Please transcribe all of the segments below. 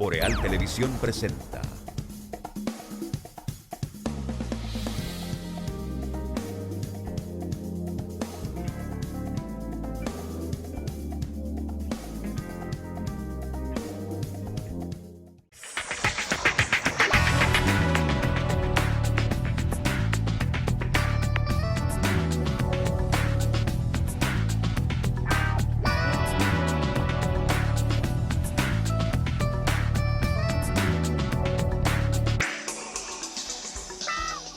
Boreal Televisión presenta.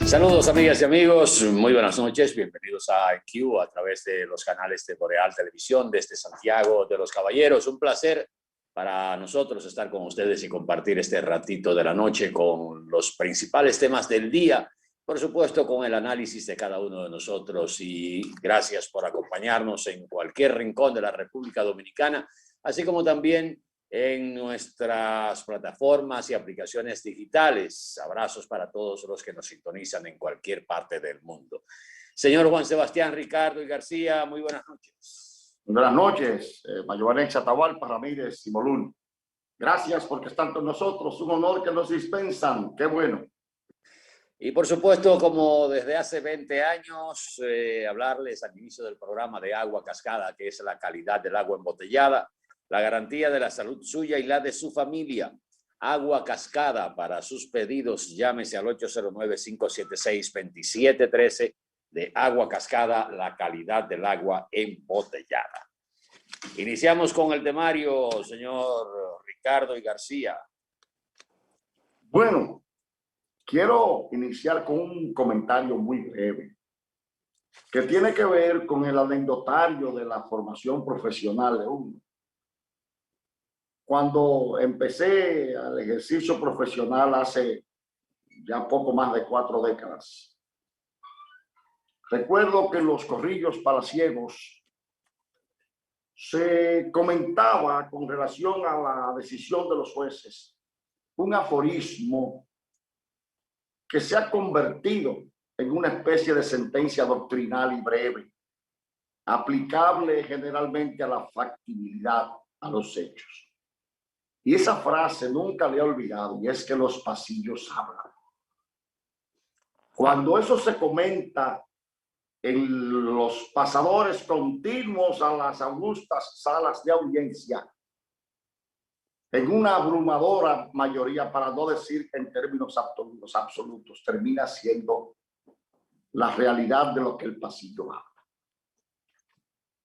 Saludos amigas y amigos, muy buenas noches, bienvenidos a IQ a través de los canales de Boreal Televisión desde Santiago de los Caballeros. Un placer para nosotros estar con ustedes y compartir este ratito de la noche con los principales temas del día, por supuesto con el análisis de cada uno de nosotros, y gracias por acompañarnos en cualquier rincón de la República Dominicana, así como también en nuestras plataformas y aplicaciones digitales. Abrazos para todos los que nos sintonizan en cualquier parte del mundo. Señor Juan Sebastián, Ricardo y García, muy buenas noches. Buenas noches, Mayobanex, Atahualpa, Ramírez y Molún. Gracias porque están con nosotros. Un honor que nos dispensan. Qué bueno. Y por supuesto, como desde hace 20 años, hablarles al inicio del programa de Agua Cascada, que es la calidad del agua embotellada, la garantía de la salud suya y la de su familia. Agua Cascada, para sus pedidos, llámese al 809-576-2713 de Agua Cascada, la calidad del agua embotellada. Iniciamos con el temario, señor Ricardo y García. Bueno, quiero iniciar con un comentario muy breve que tiene que ver con el anecdotario de la formación profesional de uno. Cuando empecé al ejercicio profesional hace ya poco más de 4 décadas, recuerdo que en los corrillos palaciegos se comentaba con relación a la decisión de los jueces un aforismo que se ha convertido en una especie de sentencia doctrinal y breve, aplicable generalmente a la factibilidad, a los hechos. Y esa frase nunca le he olvidado, y es que los pasillos hablan. Cuando eso se comenta en los pasadores continuos a las augustas salas de audiencia, en una abrumadora mayoría, para no decir en términos absolutos, termina siendo la realidad de lo que el pasillo habla.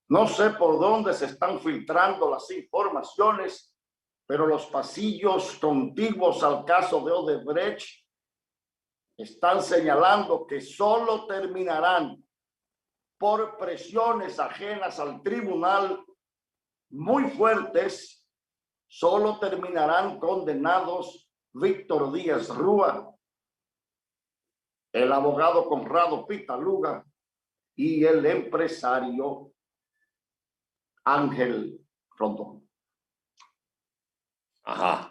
No sé por dónde se están filtrando las informaciones, pero los pasillos contiguos al caso de Odebrecht están señalando que solo terminarán por presiones ajenas al tribunal muy fuertes, solo terminarán condenados Víctor Díaz Rúa, el abogado Conrado Pitaluga y el empresario Ángel Rondón. Ajá.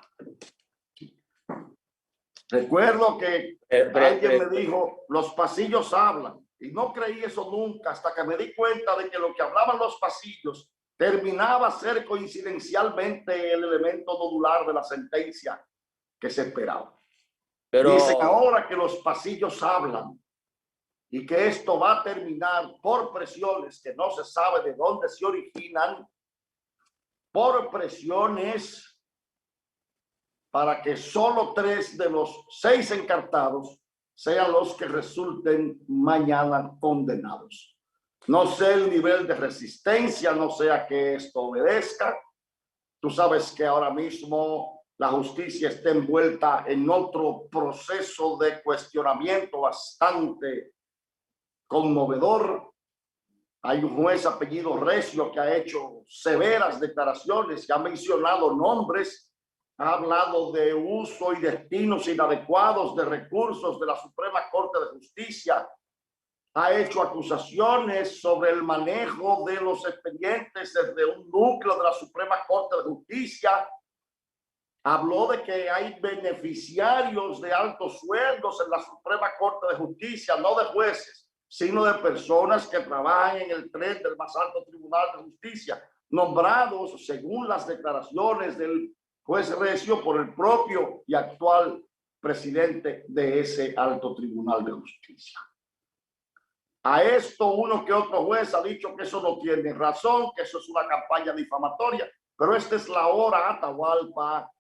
Recuerdo que alguien me dijo, los pasillos hablan, y no creí eso nunca hasta que me di cuenta de que lo que hablaban los pasillos terminaba a ser coincidencialmente el elemento nodular de la sentencia que se esperaba. Pero dicen ahora que los pasillos hablan y que esto va a terminar por presiones que no se sabe de dónde se originan, por presiones para que solo 3 de los 6 encartados sean los que resulten mañana condenados. No sé el nivel de resistencia, no sé a qué esto obedezca. Tú sabes que ahora mismo la justicia está envuelta en otro proceso de cuestionamiento bastante conmovedor. Hay un juez apellido Recio que ha hecho severas declaraciones, que ha mencionado nombres, ha hablado de uso y destinos inadecuados de recursos de la Suprema Corte de Justicia, ha hecho acusaciones sobre el manejo de los expedientes desde un núcleo de la Suprema Corte de Justicia, habló de que hay beneficiarios de altos sueldos en la Suprema Corte de Justicia, no de jueces, sino de personas que trabajan en el tren del más alto tribunal de justicia, nombrados según las declaraciones del juez recio por el propio y actual presidente de ese alto tribunal de justicia. A esto uno que otro juez ha dicho que eso no tiene razón, que eso es una campaña difamatoria, pero esta es la hora, Atahualpa,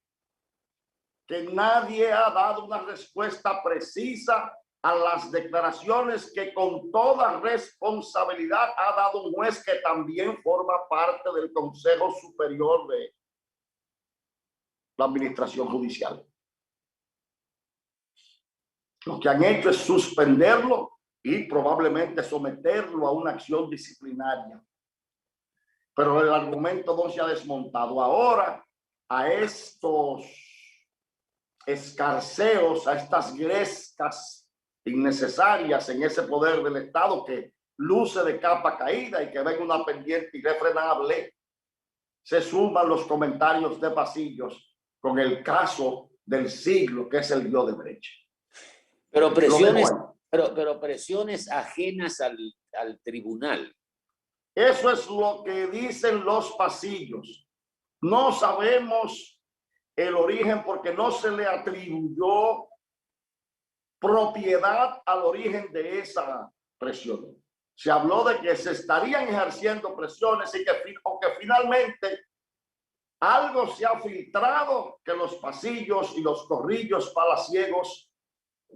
que nadie ha dado una respuesta precisa a las declaraciones que con toda responsabilidad ha dado un juez que también forma parte del Consejo Superior de la Administración Judicial. Lo que han hecho es suspenderlo y probablemente someterlo a una acción disciplinaria. Pero el argumento no se ha desmontado. Ahora, a estos escarceos, a estas grescas innecesarias en ese poder del Estado que luce de capa caída y que ven una pendiente irrefrenable, se suman los comentarios de pasillos con el caso del siglo, que es el de Odebrecht. Pero presiones, pero presiones ajenas al tribunal. Eso es lo que dicen los pasillos. No sabemos el origen porque no se le atribuyó propiedad al origen de esa presión. Se habló de que se estarían ejerciendo presiones y que finalmente algo se ha filtrado, que los pasillos y los corrillos palaciegos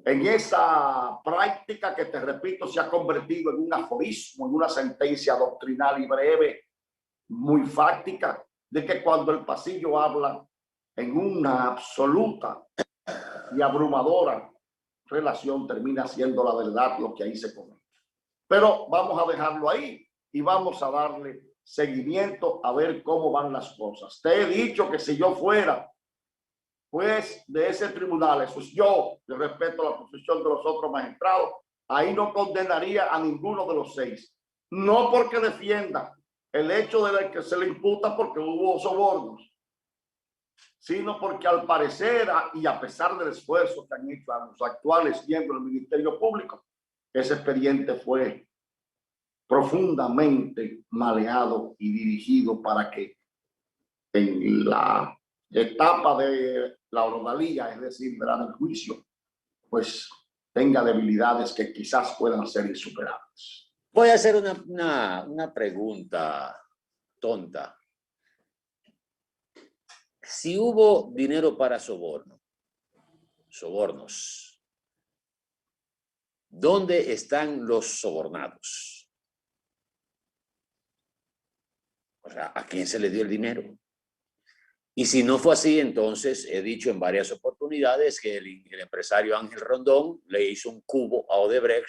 en esa práctica que, te repito, se ha convertido en un aforismo, en una sentencia doctrinal y breve, muy fáctica, de que cuando el pasillo habla en una absoluta y abrumadora relación, termina siendo la verdad lo que ahí se comenta. Pero vamos a dejarlo ahí y vamos a darle seguimiento a ver cómo van las cosas. Te he dicho que si yo fuera juez de ese tribunal, eso es yo respeto la posición de los otros magistrados, ahí no condenaría a ninguno de los 6. No porque defienda el hecho de que se le imputa porque hubo sobornos, sino porque al parecer y a pesar del esfuerzo que han hecho a los actuales miembros del Ministerio Público, ese expediente fue profundamente maleado y dirigido para que en la etapa de la ordalía, es decir, del juicio, pues tenga debilidades que quizás puedan ser insuperables. Voy a hacer una pregunta tonta. Si hubo dinero para sobornos, ¿dónde están los sobornados? O sea, ¿a quién se le dio el dinero? Y si no fue así, entonces he dicho en varias oportunidades que el empresario Ángel Rondón le hizo un cubo a Odebrecht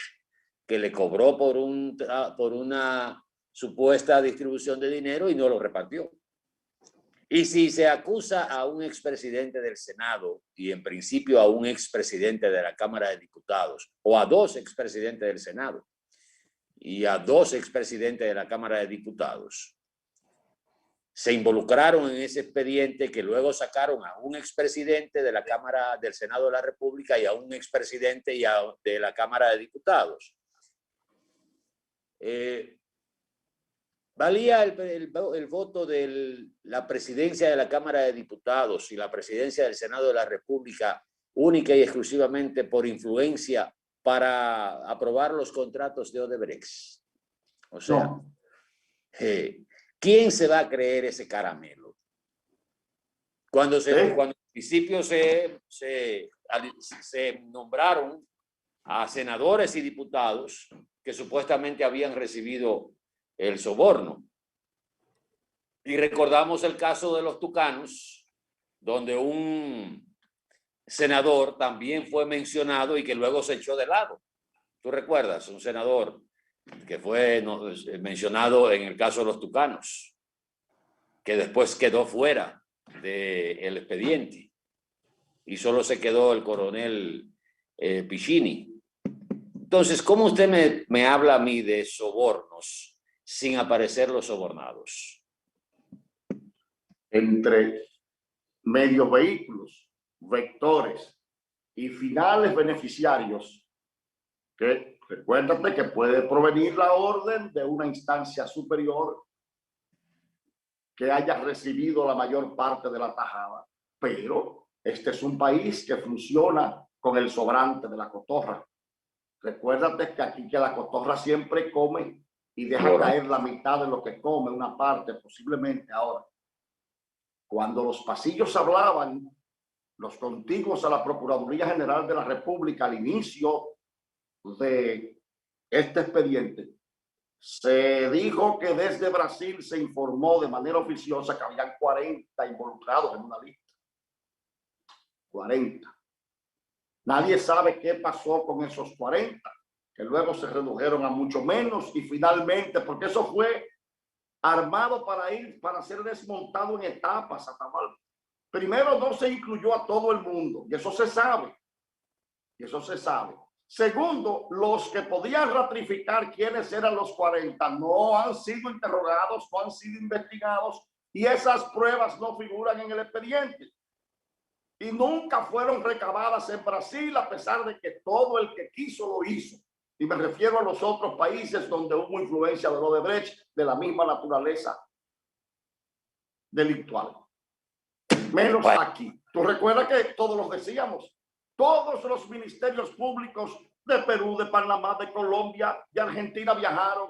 que le cobró por una supuesta distribución de dinero y no lo repartió. Y si se acusa a un expresidente del Senado y en principio a un expresidente de la Cámara de Diputados o a 2 expresidentes del Senado y a 2 expresidentes de la Cámara de Diputados, se involucraron en ese expediente que luego sacaron a un expresidente de la Cámara del Senado de la República y a un expresidente de la Cámara de Diputados. ¿Valía el voto de la presidencia de la Cámara de Diputados y la presidencia del Senado de la República única y exclusivamente por influencia para aprobar los contratos de Odebrecht? O sea, no. ¿Quién se va a creer ese caramelo? Cuando al principio se nombraron a senadores y diputados que supuestamente habían recibido el soborno. Y recordamos el caso de los tucanos, donde un senador también fue mencionado y que luego se echó de lado. ¿Tú recuerdas? Un senador que fue mencionado en el caso de los tucanos, que después quedó fuera del expediente y solo se quedó el coronel Piccini. Entonces, ¿cómo usted me habla a mí de sobornos sin aparecer los sobornados? Entre medios vehículos, vectores y finales beneficiarios, que recuérdate que puede provenir la orden de una instancia superior que haya recibido la mayor parte de la tajada, pero este es un país que funciona con el sobrante de la cotorra. Recuérdate que aquí que la cotorra siempre come y deja caer la mitad de lo que come, una parte posiblemente. Ahora, cuando los pasillos hablaban, los contiguos a la Procuraduría General de la República al inicio de este expediente, se dijo que desde Brasil se informó de manera oficiosa que habían 40 involucrados en una lista. 40. Nadie sabe qué pasó con esos 40, que luego se redujeron a mucho menos y finalmente, porque eso fue armado para ser desmontado en etapas, Atahualpa. Primero, no se incluyó a todo el mundo, y eso se sabe. Y eso se sabe. Segundo, los que podían ratificar quiénes eran los 40 no han sido interrogados, no han sido investigados, y esas pruebas no figuran en el expediente. Y nunca fueron recabadas en Brasil, a pesar de que todo el que quiso lo hizo. Y me refiero a los otros países donde hubo influencia de Odebrecht de la misma naturaleza delictual. Menos aquí. Tú recuerdas que todos los decíamos, todos los ministerios públicos de Perú, de Panamá, de Colombia, de Argentina viajaron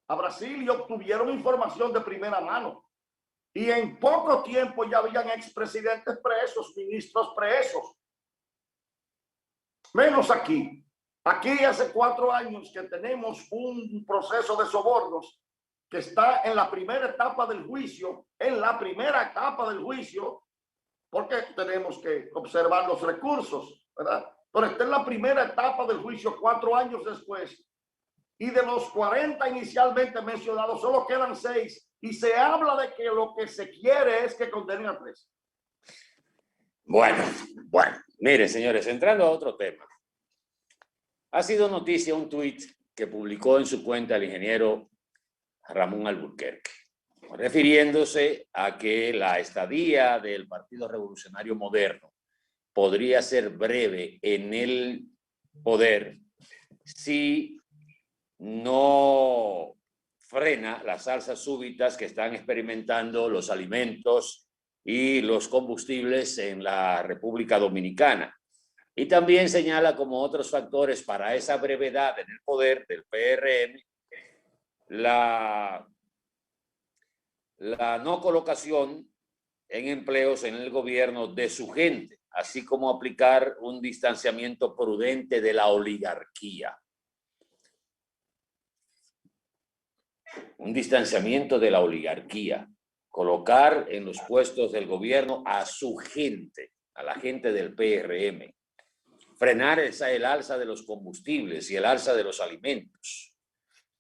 a Brasil y obtuvieron información de primera mano. Y en poco tiempo ya habían expresidentes presos, ministros presos. Menos aquí. Aquí hace 4 años que tenemos un proceso de sobornos que está en la primera etapa del juicio, porque tenemos que observar los recursos, ¿verdad? Pero está en la primera etapa del juicio 4 años después. Y de los 40 inicialmente mencionados, solo quedan 6. Y se habla de que lo que se quiere es que condenen a 3. Bueno, mire, señores, entrando a otro tema. Ha sido noticia un tuit que publicó en su cuenta el ingeniero Ramón Alburquerque, refiriéndose a que la estadía del Partido Revolucionario Moderno podría ser breve en el poder si no frena las alzas súbitas que están experimentando los alimentos y los combustibles en la República Dominicana. Y también señala como otros factores para esa brevedad en el poder del PRM la no colocación en empleos en el gobierno de su gente, así como aplicar un distanciamiento prudente de la oligarquía. Un distanciamiento de la oligarquía, colocar en los puestos del gobierno a su gente, a la gente del PRM, frenar el alza de los combustibles y el alza de los alimentos.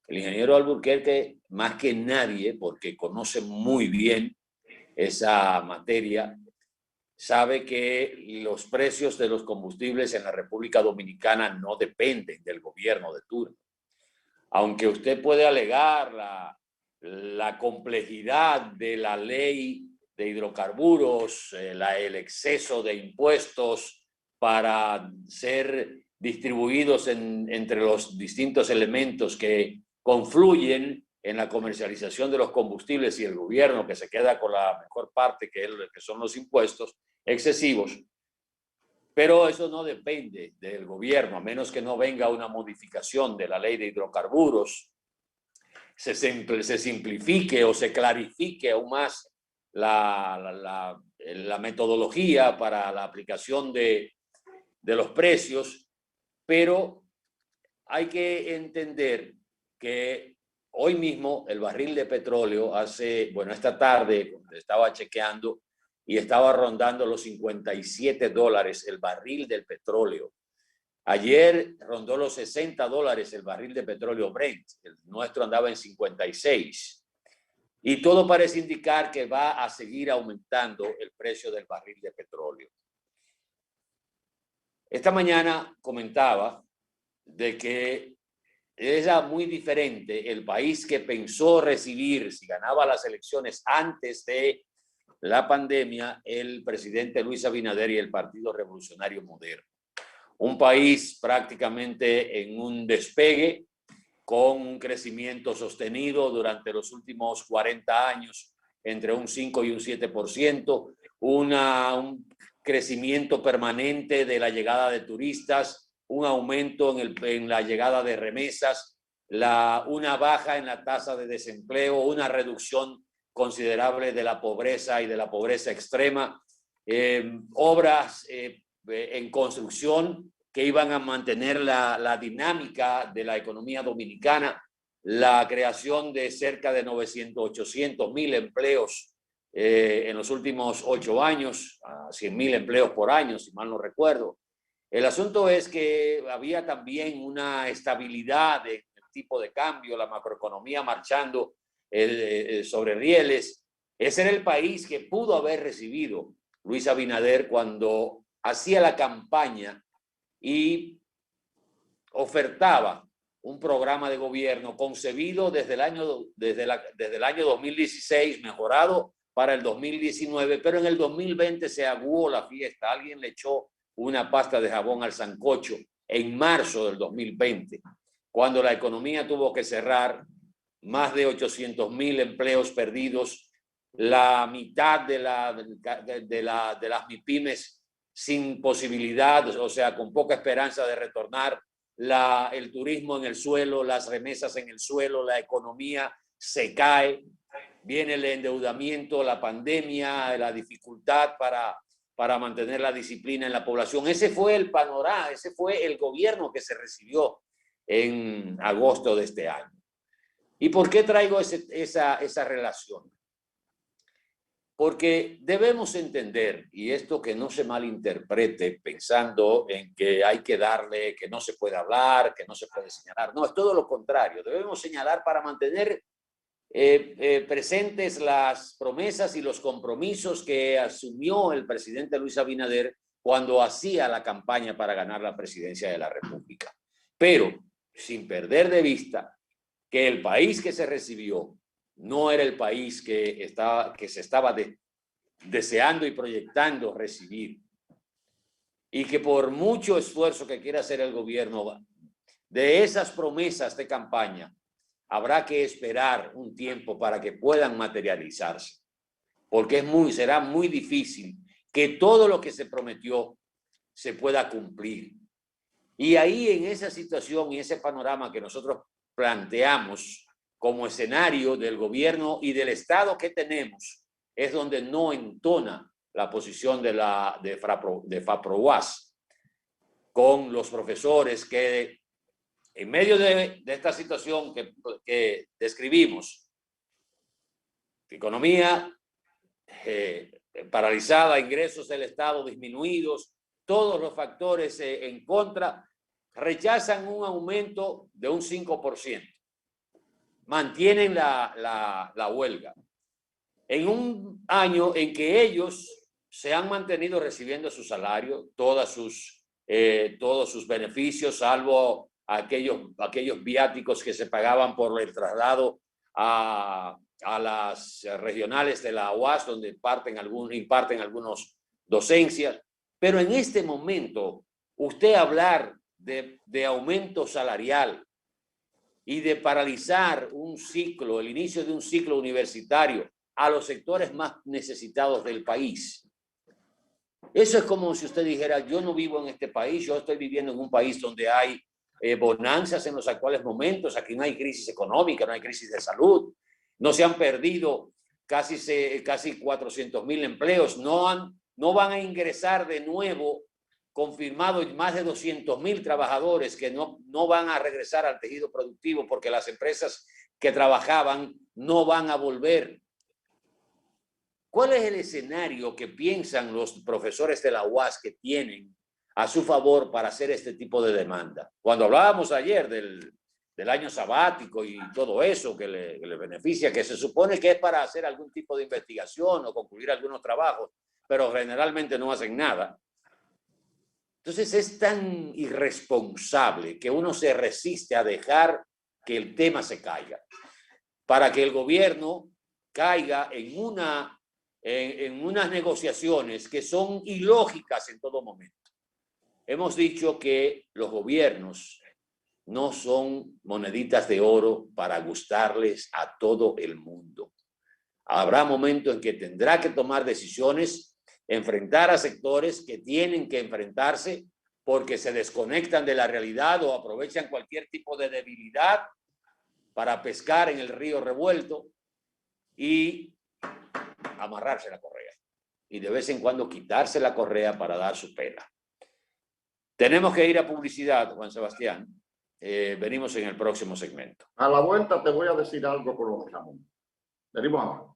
El ingeniero Alburquerque, más que nadie, porque conoce muy bien esa materia, sabe que los precios de los combustibles en la República Dominicana no dependen del gobierno de turno. Aunque usted puede alegar la complejidad de la ley de hidrocarburos, el exceso de impuestos para ser distribuidos entre los distintos elementos que confluyen en la comercialización de los combustibles y el gobierno que se queda con la mejor parte, que son los impuestos excesivos. Pero eso no depende del gobierno, a menos que no venga una modificación de la ley de hidrocarburos, se simplifique o se clarifique aún más la metodología para la aplicación de los precios. Pero hay que entender que hoy mismo el barril de petróleo esta tarde estaba chequeando y estaba rondando los $57 el barril del petróleo. Ayer rondó los $60 el barril de petróleo Brent, el nuestro andaba en 56. Y todo parece indicar que va a seguir aumentando el precio del barril de petróleo. Esta mañana comentaba de que era muy diferente el país que pensó recibir, si ganaba las elecciones antes de la pandemia, el presidente Luis Abinader y el Partido Revolucionario Moderno. Un país prácticamente en un despegue, con un crecimiento sostenido durante los últimos 40 años, entre un 5 y un 7%, un crecimiento permanente de la llegada de turistas, un aumento en la llegada de remesas, una baja en la tasa de desempleo, una reducción considerable de la pobreza y de la pobreza extrema, obras en construcción que iban a mantener la dinámica de la economía dominicana, la creación de cerca de 800,000 empleos en los últimos 8 años, a 100,000 empleos por año, si mal no recuerdo. El asunto es que había también una estabilidad en el tipo de cambio, la macroeconomía marchando sobre rieles. Ese era el país que pudo haber recibido Luis Abinader cuando hacía la campaña y ofertaba un programa de gobierno concebido desde el año 2016, mejorado para el 2019, pero en el 2020 se aguó la fiesta. Alguien le echó una pasta de jabón al sancocho en marzo del 2020, cuando la economía tuvo que cerrar, más de 800,000 empleos perdidos, la mitad de las MIPYMES sin posibilidad, o sea, con poca esperanza de retornar, el turismo en el suelo, las remesas en el suelo, la economía se cae, viene el endeudamiento, la pandemia, la dificultad para mantener la disciplina en la población. Ese fue el panorama, ese fue el gobierno que se recibió en agosto de este año. ¿Y por qué traigo esa relación? Porque debemos entender, y esto que no se malinterprete pensando en que hay que darle, que no se puede hablar, que no se puede señalar. No, es todo lo contrario. Debemos señalar para mantener presentes las promesas y los compromisos que asumió el presidente Luis Abinader cuando hacía la campaña para ganar la presidencia de la República. Pero sin perder de vista que el país que se recibió no era el país que se estaba deseando y proyectando recibir. Y que por mucho esfuerzo que quiera hacer el gobierno, de esas promesas de campaña, habrá que esperar un tiempo para que puedan materializarse. Porque será muy difícil que todo lo que se prometió se pueda cumplir. Y ahí, en esa situación y ese panorama que nosotros planteamos como escenario del gobierno y del Estado que tenemos, es donde no entona la posición de FAPROWAS con los profesores que en medio de esta situación que describimos, economía paralizada, ingresos del Estado disminuidos, todos los factores en contra, rechazan un aumento de un 5%. Mantienen la huelga. En un año en que ellos se han mantenido recibiendo su salario, todos sus beneficios, salvo aquellos viáticos que se pagaban por el traslado a las regionales de la UAS, donde imparten algunos docencias. Pero en este momento, usted hablar de aumento salarial y de paralizar un ciclo, el inicio de un ciclo universitario a los sectores más necesitados del país. Eso es como si usted dijera, yo no vivo en este país, yo estoy viviendo en un país donde hay bonanzas en los actuales momentos, aquí no hay crisis económica, no hay crisis de salud, no se han perdido casi 400,000 empleos, no van a ingresar de nuevo confirmados más de 200,000 trabajadores que no van a regresar al tejido productivo porque las empresas que trabajaban no van a volver. ¿Cuál es el escenario que piensan los profesores de la UAS que tienen a su favor para hacer este tipo de demanda? Cuando hablábamos ayer del año sabático y todo eso que le beneficia, que se supone que es para hacer algún tipo de investigación o concluir algunos trabajos, pero generalmente no hacen nada. Entonces es tan irresponsable que uno se resiste a dejar que el tema se caiga, para que el gobierno caiga en unas negociaciones que son ilógicas en todo momento. Hemos dicho que los gobiernos no son moneditas de oro para gustarles a todo el mundo. Habrá momentos en que tendrá que tomar decisiones enfrentar a sectores que tienen que enfrentarse porque se desconectan de la realidad o aprovechan cualquier tipo de debilidad para pescar en el río revuelto y amarrarse la correa. Y de vez en cuando quitarse la correa para dar su pela. Tenemos que ir a publicidad, Juan Sebastián. Venimos en el próximo segmento. A la vuelta te voy a decir algo con los Ramón. Venimos ahora.